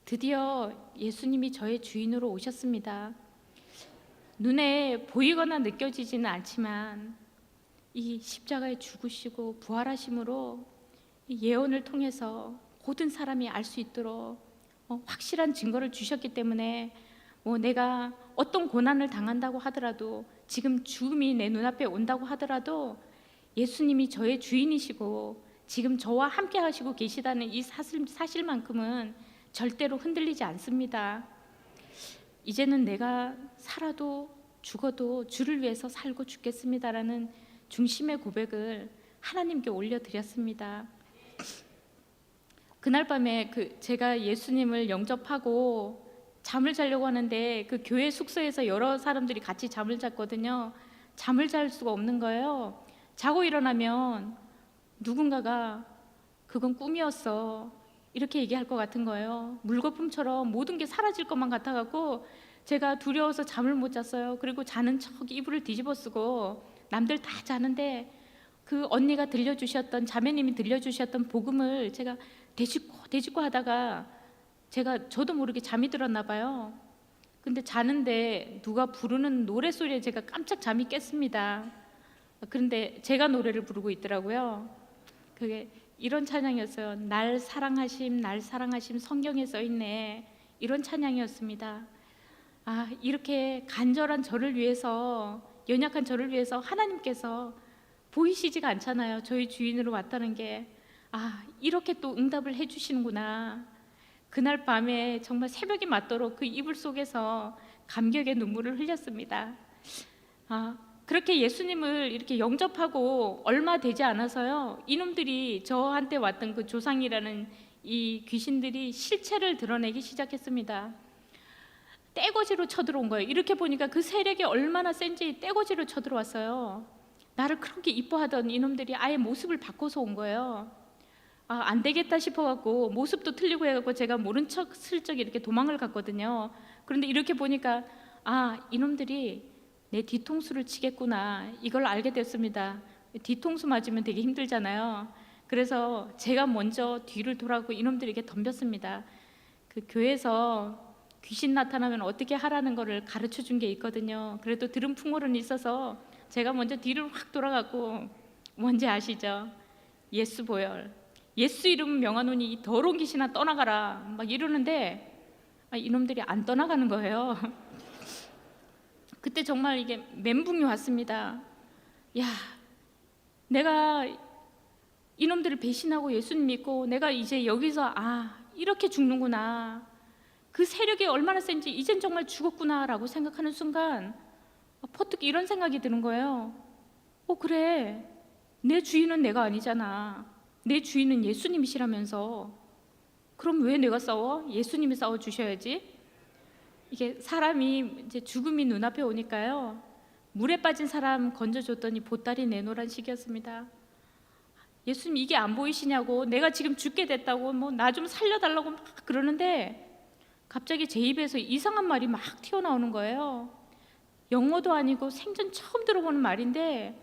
드디어 예수님이 저의 주인으로 오셨습니다. 눈에 보이거나 느껴지지는 않지만 이 십자가에 죽으시고 부활하심으로 이 예언을 통해서 모든 사람이 알 수 있도록 확실한 증거를 주셨기 때문에 내가 어떤 고난을 당한다고 하더라도, 지금 죽음이 내 눈앞에 온다고 하더라도 예수님이 저의 주인이시고 지금 저와 함께 하시고 계시다는 이 사실만큼은 절대로 흔들리지 않습니다. 이제는 내가 살아도 죽어도 주를 위해서 살고 죽겠습니다라는 중심의 고백을 하나님께 올려드렸습니다. 그날 밤에 제가 예수님을 영접하고 잠을 자려고 하는데 그 교회 숙소에서 여러 사람들이 같이 잠을 잤거든요. 잠을 잘 수가 없는 거예요. 자고 일어나면 누군가가 그건 꿈이었어 이렇게 얘기할 것 같은 거예요. 물거품처럼 모든 게 사라질 것만 같아갖고 제가 두려워서 잠을 못 잤어요. 그리고 자는 척 이불을 뒤집어 쓰고 남들 다 자는데 그 언니가 들려주셨던, 자매님이 들려주셨던 복음을 제가 되짚고 하다가 저도 모르게 잠이 들었나 봐요. 근데 자는데 누가 부르는 노래소리에 제가 깜짝 잠이 깼습니다. 그런데 제가 노래를 부르고 있더라고요. 그게 이런 찬양이었어요. 날 사랑하심, 날 사랑하심, 성경에 써있네. 이런 찬양이었습니다. 이렇게 간절한 저를 위해서, 연약한 저를 위해서 하나님께서 보이시지가 않잖아요. 저희 주인으로 왔다는 게. 이렇게 또 응답을 해주시는구나. 그날 밤에 정말 새벽이 맞도록 그 이불 속에서 감격의 눈물을 흘렸습니다. 그렇게 예수님을 이렇게 영접하고 얼마 되지 않아서요, 이놈들이 저한테 왔던 그 조상이라는 이 귀신들이 실체를 드러내기 시작했습니다. 떼거지로 쳐들어온 거예요. 이렇게 보니까 그 세력이 얼마나 센지 떼거지로 쳐들어왔어요. 나를 그렇게 이뻐하던 이놈들이 아예 모습을 바꿔서 온 거예요. 안 되겠다 싶어갖고 모습도 틀리고 해갖고 제가 모른 척 슬쩍 이렇게 도망을 갔거든요. 그런데 이렇게 보니까 이놈들이 내 뒤통수를 치겠구나, 이걸 알게 됐습니다. 뒤통수 맞으면 되게 힘들잖아요. 그래서 제가 먼저 뒤를 돌아고 이놈들에게 덤볐습니다. 그 교회에서 귀신 나타나면 어떻게 하라는 거를 가르쳐 준 게 있거든요. 그래도 들은 풍월은 있어서 제가 먼저 뒤를 확 돌아가고, 뭔지 아시죠? 예수 보혈, 예수 이름 명하노니 이 더러운 귀신아 떠나가라 막 이러는데 이놈들이 안 떠나가는 거예요. 그때 정말 이게 멘붕이 왔습니다. 내가 이놈들을 배신하고 예수님 믿고 내가 이제 여기서 이렇게 죽는구나, 그 세력이 얼마나 센지 이젠 정말 죽었구나 라고 생각하는 순간 퍼뜩 이런 생각이 드는 거예요. 그래, 내 주인은 내가 아니잖아. 내 주인은 예수님이시라면서. 그럼 왜 내가 싸워? 예수님이 싸워주셔야지. 이게 사람이 이제 죽음이 눈앞에 오니까요, 물에 빠진 사람 건져줬더니 보따리 내놓으란 식이었습니다. 예수님 이게 안 보이시냐고, 내가 지금 죽게 됐다고 뭐 나 좀 살려달라고 막 그러는데 갑자기 제 입에서 이상한 말이 막 튀어나오는 거예요. 영어도 아니고 생전 처음 들어보는 말인데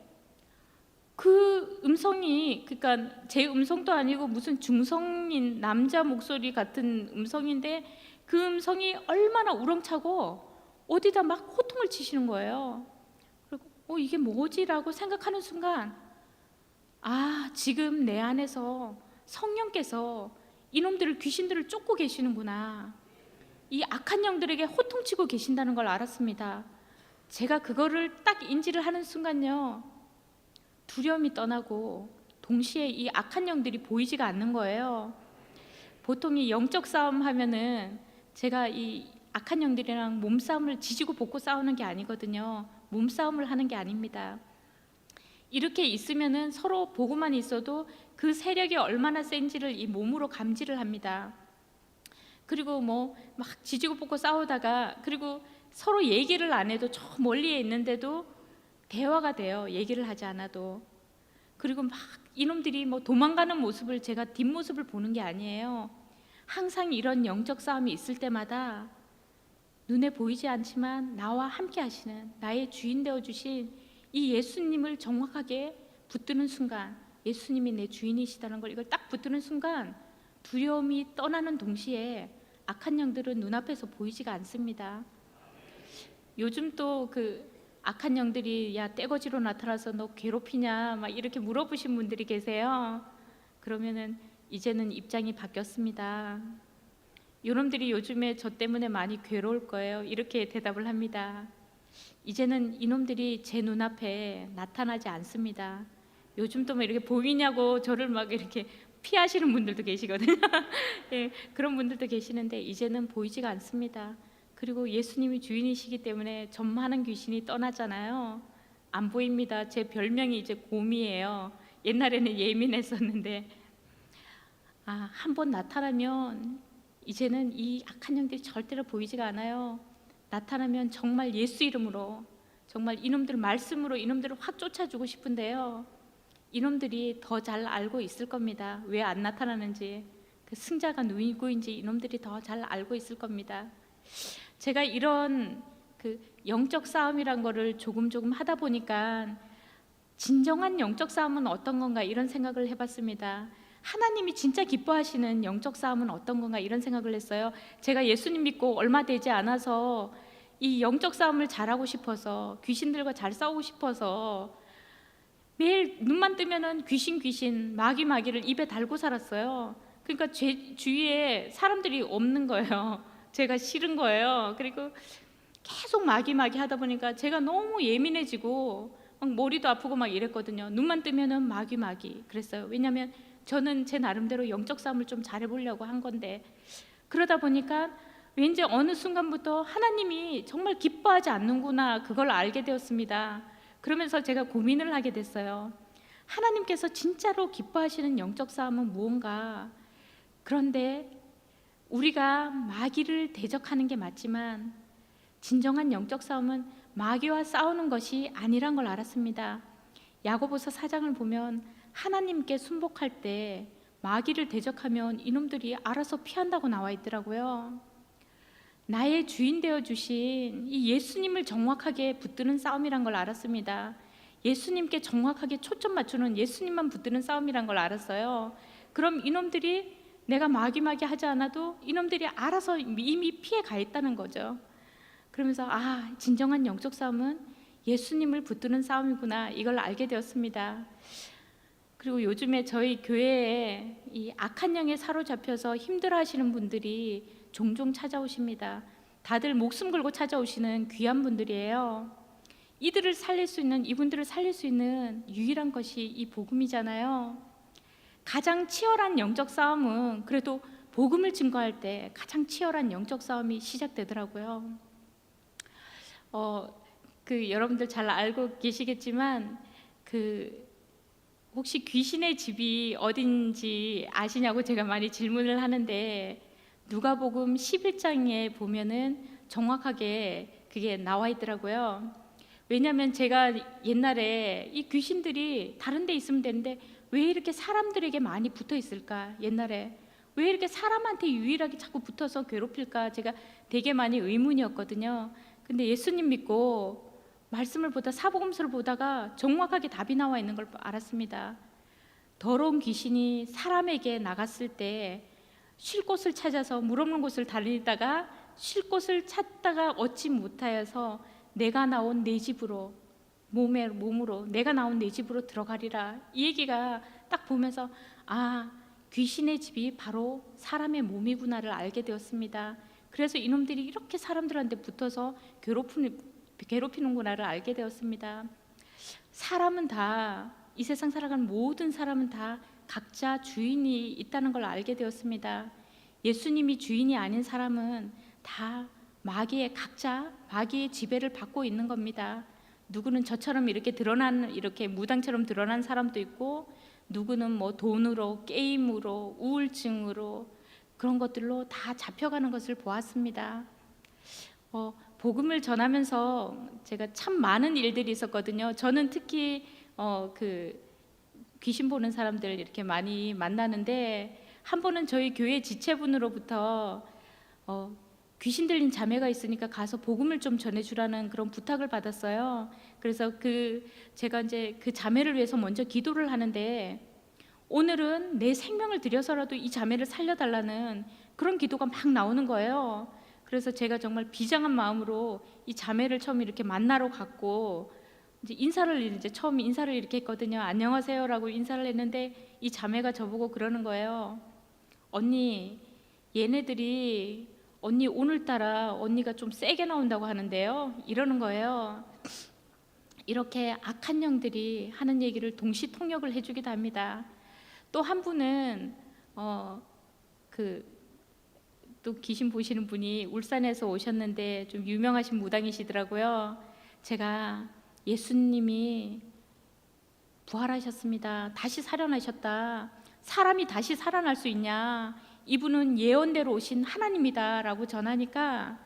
그 음성이, 그러니까 제 음성도 아니고 무슨 중성인 남자 목소리 같은 음성인데 그 음성이 얼마나 우렁차고 어디다 막 호통을 치시는 거예요. 그리고 이게 뭐지라고 생각하는 순간, 아, 지금 내 안에서 성령께서 이놈들을, 귀신들을 쫓고 계시는구나, 이 악한 영들에게 호통치고 계신다는 걸 알았습니다. 제가 그거를 딱 인지를 하는 순간요, 두려움이 떠나고 동시에 이 악한 영들이 보이지가 않는 거예요. 보통 이 영적 싸움 하면은 제가 이 악한 영들이랑 몸싸움을 지지고 볶고 싸우는 게 아니거든요. 몸싸움을 하는 게 아닙니다. 이렇게 있으면은 서로 보고만 있어도 그 세력이 얼마나 센지를 이 몸으로 감지를 합니다. 그리고 뭐 막 지지고 볶고 싸우다가, 그리고 서로 얘기를 안 해도 저 멀리에 있는데도 대화가 돼요. 얘기를 하지 않아도. 그리고 막 이놈들이 뭐 도망가는 모습을, 제가 뒷모습을 보는 게 아니에요. 항상 이런 영적 싸움이 있을 때마다 눈에 보이지 않지만 나와 함께 하시는, 나의 주인 되어 주신 이 예수님을 정확하게 붙드는 순간, 예수님이 내 주인이시다는 걸, 이걸 딱 붙드는 순간 두려움이 떠나는 동시에 악한 영들은 눈앞에서 보이지가 않습니다. 요즘 또 그 악한 영들이 야 떼거지로 나타나서 너 괴롭히냐 막 이렇게 물어보신 분들이 계세요. 그러면은 이제는 입장이 바뀌었습니다. 요놈들이 요즘에 저 때문에 많이 괴로울 거예요. 이렇게 대답을 합니다. 이제는 이놈들이 제 눈앞에 나타나지 않습니다. 요즘 또 뭐 이렇게 보이냐고 저를 막 이렇게 피하시는 분들도 계시거든요. 예, 그런 분들도 계시는데 이제는 보이지가 않습니다. 그리고 예수님이 주인이시기 때문에 전무하는 귀신이 떠나잖아요. 안 보입니다. 제 별명이 이제 곰이에요. 옛날에는 예민했었는데, 한번 나타나면 이제는 이 악한 영들이 절대로 보이지가 않아요. 나타나면 정말 예수 이름으로, 정말 이놈들 말씀으로 이놈들을 확 쫓아주고 싶은데요, 이놈들이 더 잘 알고 있을 겁니다. 왜 안 나타나는지, 그 승자가 누구인지 이놈들이 더 잘 알고 있을 겁니다. 제가 이런 그 영적 싸움이란 거를 조금 하다 보니까 진정한 영적 싸움은 어떤 건가 이런 생각을 해봤습니다. 하나님이 진짜 기뻐하시는 영적 싸움은 어떤 건가 이런 생각을 했어요. 제가 예수님 믿고 얼마 되지 않아서 이 영적 싸움을 잘하고 싶어서, 귀신들과 잘 싸우고 싶어서 매일 눈만 뜨면은 귀신 마귀를 입에 달고 살았어요. 그러니까 제 주위에 사람들이 없는 거예요. 제가 싫은 거예요. 그리고 계속 마귀 하다 보니까 제가 너무 예민해지고 막 머리도 아프고 막 이랬거든요. 눈만 뜨면은 마귀 그랬어요. 왜냐하면 저는 제 나름대로 영적 싸움을 좀 잘해보려고 한 건데, 그러다 보니까 왠지 어느 순간부터 하나님이 정말 기뻐하지 않는구나, 그걸 알게 되었습니다. 그러면서 제가 고민을 하게 됐어요. 하나님께서 진짜로 기뻐하시는 영적 싸움은 무언가? 그런데 우리가 마귀를 대적하는 게 맞지만 진정한 영적 싸움은 마귀와 싸우는 것이 아니란 걸 알았습니다. 야고보서 4장을 보면 하나님께 순복할 때 마귀를 대적하면 이놈들이 알아서 피한다고 나와 있더라고요. 나의 주인 되어 주신 이 예수님을 정확하게 붙드는 싸움이란 걸 알았습니다. 예수님께 정확하게 초점 맞추는, 예수님만 붙드는 싸움이란 걸 알았어요. 그럼 이놈들이, 내가 마귀 하지 않아도 이놈들이 알아서 이미 피해 가 있다는 거죠. 그러면서 진정한 영적 싸움은 예수님을 붙드는 싸움이구나, 이걸 알게 되었습니다. 그리고 요즘에 저희 교회에 이 악한 영에 사로잡혀서 힘들어하시는 분들이 종종 찾아오십니다. 다들 목숨 걸고 찾아오시는 귀한 분들이에요. 이분들을 살릴 수 있는 유일한 것이 이 복음이잖아요. 가장 치열한 영적 싸움은 그래도 복음을 증거할 때 가장 치열한 영적 싸움이 시작되더라고요. 여러분들 잘 알고 계시겠지만 혹시 귀신의 집이 어딘지 아시냐고 제가 많이 질문을 하는데, 누가복음 11장에 보면은 정확하게 그게 나와 있더라고요. 왜냐하면 제가 옛날에 이 귀신들이 다른 데 있으면 되는데 왜 이렇게 사람들에게 많이 붙어 있을까? 옛날에 왜 이렇게 사람한테 유일하게 자꾸 붙어서 괴롭힐까? 제가 되게 많이 의문이었거든요. 근데 예수님 믿고 말씀을 보다 사복음서를 보다가 정확하게 답이 나와 있는 걸 알았습니다. 더러운 귀신이 사람에게 나갔을 때 쉴 곳을 찾아서 물 없는 곳을 달리다가 쉴 곳을 찾다가 얻지 못하여서 내가 나온 내 집으로 몸으로 내가 나온 내 집으로 들어가리라. 이 얘기가 딱 보면서 아, 귀신의 집이 바로 사람의 몸이구나를 알게 되었습니다. 그래서 이놈들이 이렇게 사람들한테 붙어서 괴롭히는구나를 알게 되었습니다. 사람은 다, 이 세상 살아가는 모든 사람은 다 각자 주인이 있다는 걸 알게 되었습니다. 예수님이 주인이 아닌 사람은 다 각자 마귀의 지배를 받고 있는 겁니다. 누구는 저처럼 이렇게 무당처럼 드러난 사람도 있고, 누구는 뭐 돈으로, 게임으로, 우울증으로 그런 것들로 다 잡혀가는 것을 보았습니다. 복음을 전하면서 제가 참 많은 일들이 있었거든요. 저는 특히 그 귀신 보는 사람들 이렇게 많이 만나는데, 한 번은 저희 교회 지체분으로부터 귀신 들린 자매가 있으니까 가서 복음을 좀 전해주라는 그런 부탁을 받았어요. 그래서 제가 이제 그 자매를 위해서 먼저 기도를 하는데, 오늘은 내 생명을 들여서라도 이 자매를 살려달라는 그런 기도가 막 나오는 거예요. 그래서 제가 정말 비장한 마음으로 이 자매를 처음 이렇게 만나러 갔고, 처음 인사를 이렇게 했거든요. 안녕하세요라고 인사를 했는데 이 자매가 저보고 그러는 거예요. 언니, 얘네들이 언니 오늘따라 언니가 좀 세게 나온다고 하는데요, 이러는 거예요. 이렇게 악한 영들이 하는 얘기를 동시 통역을 해주기도 합니다. 또 한 분은 또 귀신 보시는 분이 울산에서 오셨는데 좀 유명하신 무당이시더라고요. 제가 예수님이 부활하셨습니다, 다시 살아나셨다, 사람이 다시 살아날 수 있냐, 이분은 예언대로 오신 하나님이다 라고 전하니까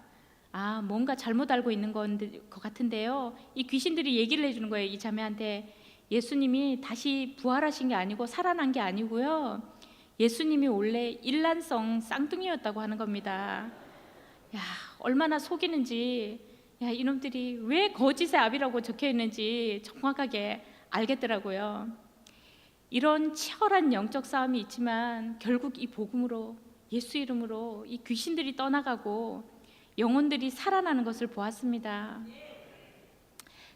뭔가 잘못 알고 있는 것 같은데요, 이 귀신들이 얘기를 해주는 거예요. 이 자매한테 예수님이 다시 부활하신 게 아니고 살아난 게 아니고요, 예수님이 원래 일란성 쌍둥이였다고 하는 겁니다. 야, 얼마나 속이는지, 이놈들이 왜 거짓의 압이라고 적혀 있는지 정확하게 알겠더라고요. 이런 치열한 영적 싸움이 있지만 결국 이 복음으로, 예수 이름으로 이 귀신들이 떠나가고 영혼들이 살아나는 것을 보았습니다.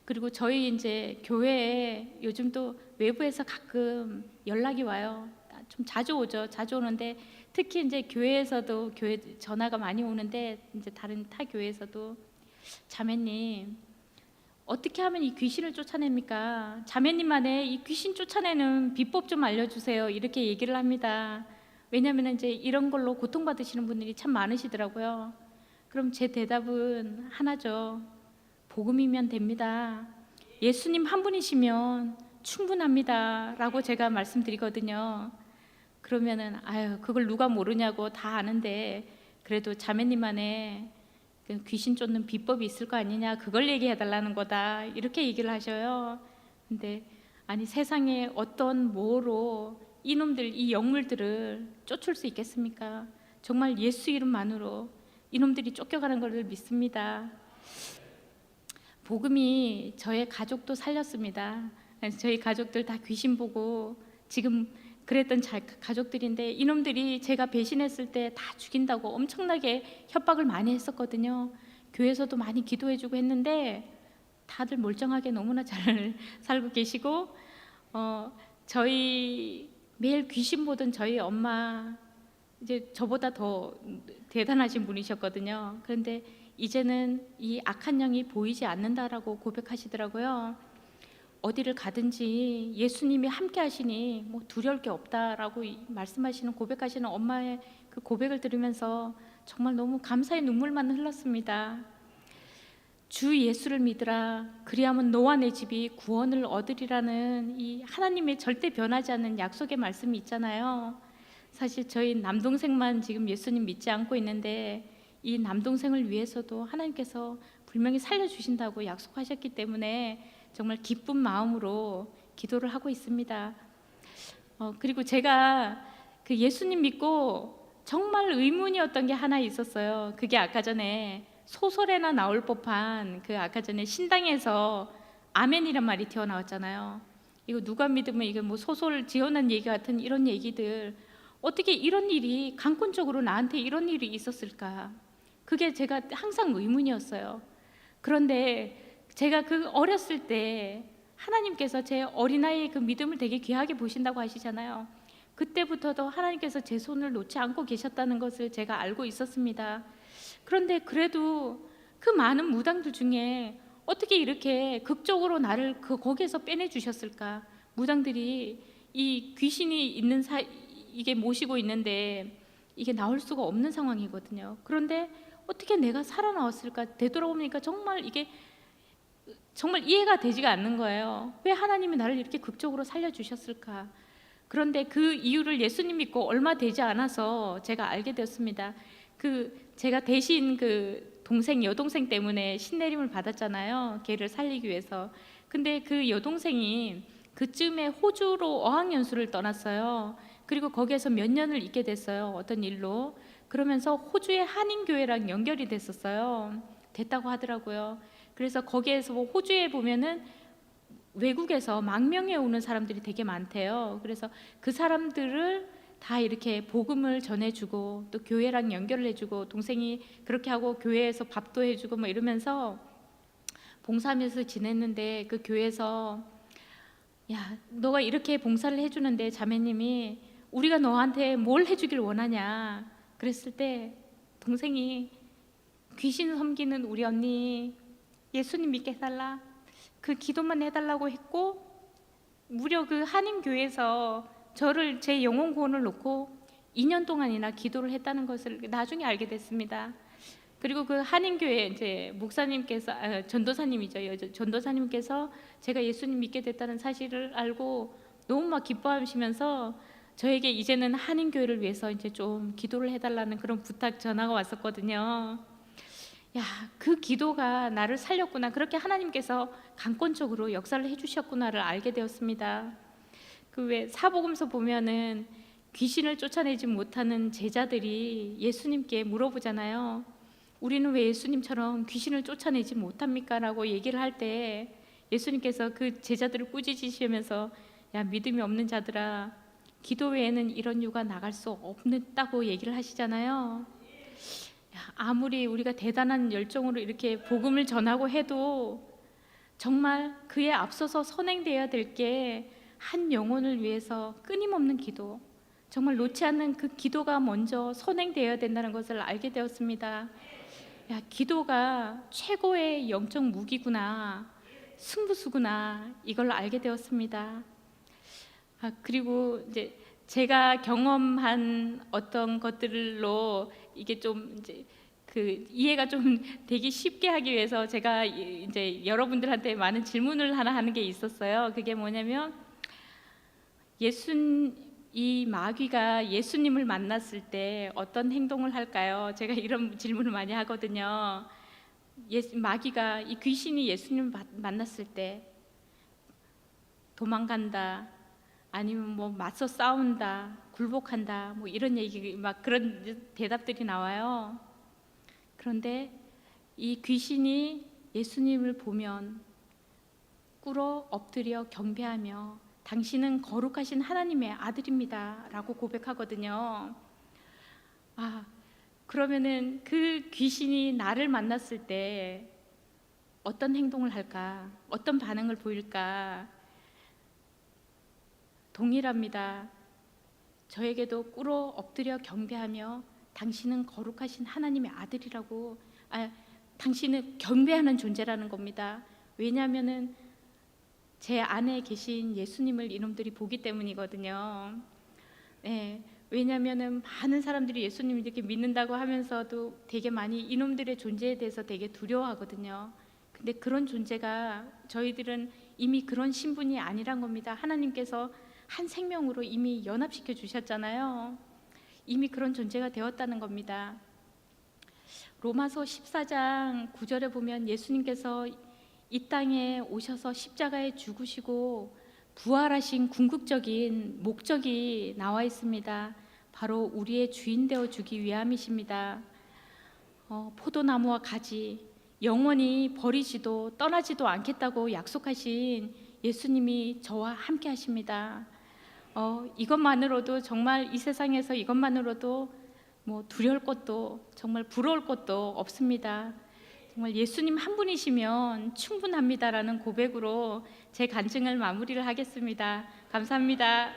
그리고 저희 이제 교회에 요즘도 외부에서 가끔 연락이 와요. 좀 자주 오죠. 자주 오는데 특히 이제 교회에서도 교회 전화가 많이 오는데, 이제 다른 타 교회에서도 자매님, 어떻게 하면 이 귀신을 쫓아냅니까? 자매님만의 이 귀신 쫓아내는 비법 좀 알려주세요, 이렇게 얘기를 합니다. 왜냐하면 이제 이런 걸로 고통받으시는 분들이 참 많으시더라고요. 그럼 제 대답은 하나죠. 복음이면 됩니다. 예수님 한 분이시면 충분합니다 라고 제가 말씀드리거든요. 그러면은 그걸 누가 모르냐고, 다 아는데 그래도 자매님만의 귀신 쫓는 비법이 있을 거 아니냐, 그걸 얘기해 달라는 거다, 이렇게 얘기를 하셔요. 근데 세상에 어떤 뭐로 이놈들, 이 영물들을 쫓을 수 있겠습니까? 정말 예수 이름만으로 이놈들이 쫓겨가는 것을 믿습니다. 복음이 저의 가족도 살렸습니다. 저희 가족들 다 귀신 보고 지금 그랬던 가족들인데, 이놈들이 제가 배신했을 때 다 죽인다고 엄청나게 협박을 많이 했었거든요. 교회에서도 많이 기도해주고 했는데 다들 멀쩡하게 너무나 잘 살고 계시고, 저희 매일 귀신 보던 저희 엄마, 이제 저보다 더 대단하신 분이셨거든요. 그런데 이제는 이 악한 영이 보이지 않는다라고 고백하시더라고요. 어디를 가든지 예수님이 함께 하시니 뭐 두려울 게 없다라고 말씀하시는, 고백하시는 엄마의 그 고백을 들으면서 정말 너무 감사의 눈물만 흘렀습니다. 주 예수를 믿으라, 그리하면 너와 내 집이 구원을 얻으리라는 이 하나님의 절대 변하지 않는 약속의 말씀이 있잖아요. 사실 저희 남동생만 지금 예수님 믿지 않고 있는데, 이 남동생을 위해서도 하나님께서 분명히 살려주신다고 약속하셨기 때문에 정말 기쁜 마음으로 기도를 하고 있습니다. 그리고 제가 그 예수님 믿고 정말 의문이었던 게 하나 있었어요. 그게 아까 전에 소설에나 나올 법한 그 아까 전에 신당에서 아멘이란 말이 튀어나왔잖아요. 이거 누가 믿으면 이게 뭐 소설 지어낸 얘기 같은 이런 얘기들, 어떻게 이런 일이 강권적으로 나한테 이런 일이 있었을까? 그게 제가 항상 의문이었어요. 그런데 제가 그 어렸을 때 하나님께서 제 어린아이의 그 믿음을 되게 귀하게 보신다고 하시잖아요. 그때부터도 하나님께서 제 손을 놓지 않고 계셨다는 것을 제가 알고 있었습니다. 그런데 그래도 그 많은 무당들 중에 어떻게 이렇게 극적으로 나를 거기에서 빼내 주셨을까? 무당들이 이 귀신이 있는 이게 모시고 있는데 이게 나올 수가 없는 상황이거든요. 그런데 어떻게 내가 살아나왔을까? 되돌아보니까 정말 이게 정말 이해가 되지가 않는 거예요. 왜 하나님이 나를 이렇게 극적으로 살려주셨을까? 그런데 그 이유를 예수님 믿고 얼마 되지 않아서 제가 알게 되었습니다. 제가 대신 그 여동생 때문에 신내림을 받았잖아요. 걔를 살리기 위해서. 근데 그 여동생이 그쯤에 호주로 어학연수를 떠났어요. 그리고 거기에서 몇 년을 있게 됐어요. 어떤 일로. 그러면서 호주의 한인교회랑 연결이 됐다고 하더라고요. 그래서 거기에서 호주에 보면은 외국에서 망명해 오는 사람들이 되게 많대요. 그래서 그 사람들을 다 이렇게 복음을 전해주고 또 교회랑 연결을 해주고, 동생이 그렇게 하고 교회에서 밥도 해주고 뭐 이러면서 봉사하면서 지냈는데, 그 교회에서 야, 너가 이렇게 봉사를 해주는데 자매님이 우리가 너한테 뭘 해주길 원하냐 그랬을 때, 동생이 귀신 섬기는 우리 언니 예수님 믿게 해달라, 그 기도만 해달라고 했고, 무려 그 한인교회에서 저를 제 영혼 구원을 놓고 2년 동안이나 기도를 했다는 것을 나중에 알게 됐습니다. 그리고 그 한인교회 이제 목사님께서 전도사님이죠. 전도사님께서 제가 예수님 믿게 됐다는 사실을 알고 너무 막 기뻐하시면서 저에게 이제는 한인교회를 위해서 이제 좀 기도를 해달라는 그런 부탁 전화가 왔었거든요. 야, 그 기도가 나를 살렸구나. 그렇게 하나님께서 강권적으로 역사를 해주셨구나를 알게 되었습니다. 그 왜 사복음서 보면은 귀신을 쫓아내지 못하는 제자들이 예수님께 물어보잖아요. 우리는 왜 예수님처럼 귀신을 쫓아내지 못합니까? 라고 얘기를 할 때 예수님께서 그 제자들을 꾸짖으시면서, 야, 믿음이 없는 자들아, 기도 외에는 이런 유가 나갈 수 없다고 얘기를 하시잖아요. 아무리 우리가 대단한 열정으로 이렇게 복음을 전하고 해도 정말 그에 앞서서 선행되어야 될 게 한 영혼을 위해서 끊임없는 기도, 정말 놓지 않는 그 기도가 먼저 선행되어야 된다는 것을 알게 되었습니다. 야, 기도가 최고의 영적 무기구나, 승부수구나, 이걸 알게 되었습니다. 그리고 이제 제가 경험한 어떤 것들로 이게 좀 이제 그 이해가 좀 되기 쉽게 하기 위해서 제가 이제 여러분들한테 많은 질문을 하나 하는 게 있었어요. 그게 뭐냐면, 이 마귀가 예수님을 만났을 때 어떤 행동을 할까요? 제가 이런 질문을 많이 하거든요. 마귀가, 이 귀신이 예수님을 만났을 때 도망간다, 아니면 뭐 맞서 싸운다, 굴복한다, 뭐 이런 얘기, 막 그런 대답들이 나와요. 그런데 이 귀신이 예수님을 보면 꿇어 엎드려 경배하며 당신은 거룩하신 하나님의 아들입니다 라고 고백하거든요. 그러면은 그 귀신이 나를 만났을 때 어떤 행동을 할까? 어떤 반응을 보일까? 동일합니다. 저에게도 꿇어 엎드려 경배하며 당신은 거룩하신 하나님의 아들이라고, 당신은 경배하는 존재라는 겁니다. 왜냐하면은 제 안에 계신 예수님을 이놈들이 보기 때문이거든요. 네, 왜냐하면은 많은 사람들이 예수님을 이렇게 믿는다고 하면서도 되게 많이 이놈들의 존재에 대해서 되게 두려워하거든요. 근데 그런 존재가, 저희들은 이미 그런 신분이 아니란 겁니다. 하나님께서 한 생명으로 이미 연합시켜 주셨잖아요. 이미 그런 존재가 되었다는 겁니다. 로마서 14장 9절에 보면 예수님께서 이 땅에 오셔서 십자가에 죽으시고 부활하신 궁극적인 목적이 나와 있습니다. 바로 우리의 주인 되어 주기 위함이십니다. 포도나무와 가지 영원히 버리지도 떠나지도 않겠다고 약속하신 예수님이 저와 함께 하십니다. 이것만으로도 정말 이 세상에서 이것만으로도 뭐 두려울 것도 정말 부러울 것도 없습니다. 정말 예수님 한 분이시면 충분합니다라는 고백으로 제 간증을 마무리를 하겠습니다. 감사합니다.